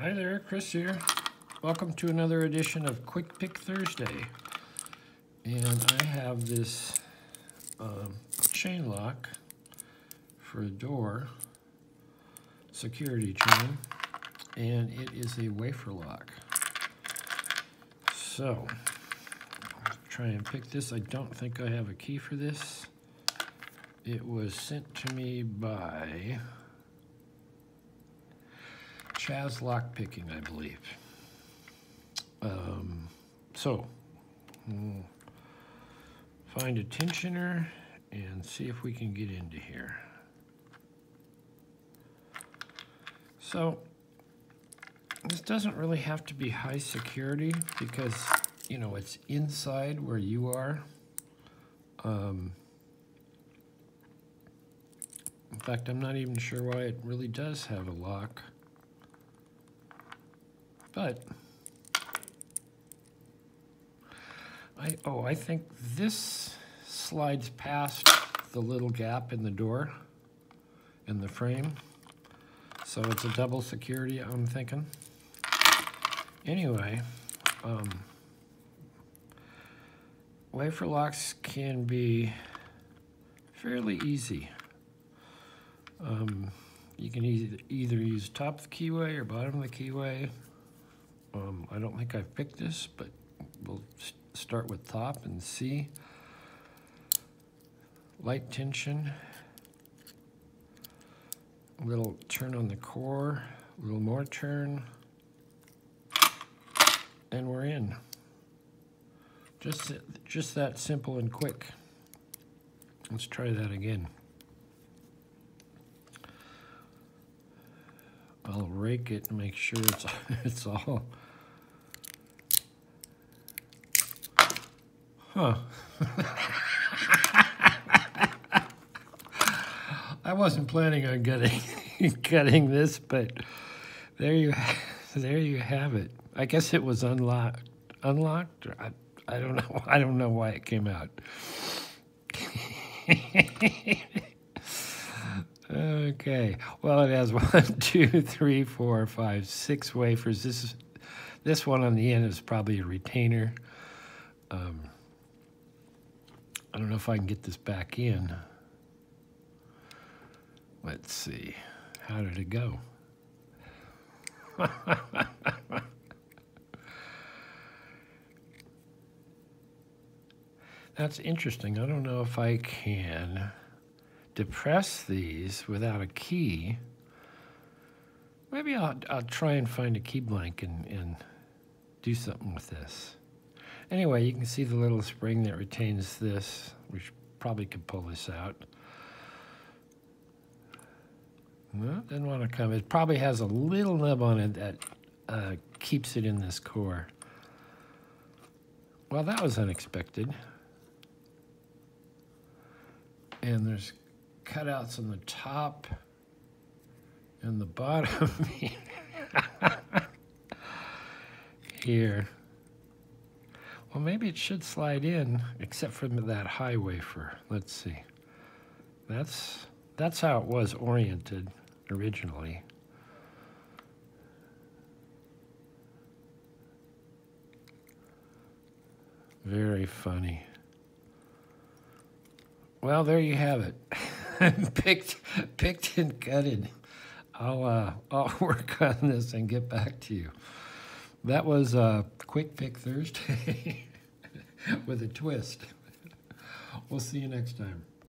Hi there, Chris here. Welcome to another edition of Quick Pick Thursday. And I have this chain lock for a door, security chain, and it is a wafer lock. So, I'll try and pick this. I don't think I have a key for this. It was sent to me by Chaz Lockpicking, I believe. So, we'll find a tensioner and see if we can get into here. So, this doesn't really have to be high security because, you know, it's inside where you are. In fact, I'm not even sure why it really does have a lock. But I think this slides past the little gap in the door in the frame. So it's a double security, I'm thinking. Anyway, wafer locks can be fairly easy. You can either use top of the keyway or bottom of the keyway. I don't think I've picked this, but we'll start with top and see. Light tension, a little turn on the core, a little more turn, and we're in. Just that simple and quick. Let's try that again. I'll rake it and make sure it's all. Huh. I wasn't planning on cutting this, but there you have it. I guess it was unlocked. Unlocked? Or I don't know. I don't know why it came out. Okay. Well, it has 1, 2, 3, 4, 5, 6 wafers. This one on the end is probably a retainer. I don't know if I can get this back in. Let's see. How did it go? That's interesting. I don't know if I can depress these without a key. Maybe I'll try and find a key blank and do something with this. Anyway, you can see the little spring that retains this. We probably could pull this out. No, didn't want to come. It probably has a little nub on it that keeps it in this core. Well, that was unexpected. And there's cutouts on the top and the bottom here. Well, maybe it should slide in, except for that high wafer. Let's see. That's how it was oriented originally. Very funny. Well, there you have it. picked and gutted. I'll work on this and get back to you. That was a Quick Pick Thursday with a twist. We'll see you next time.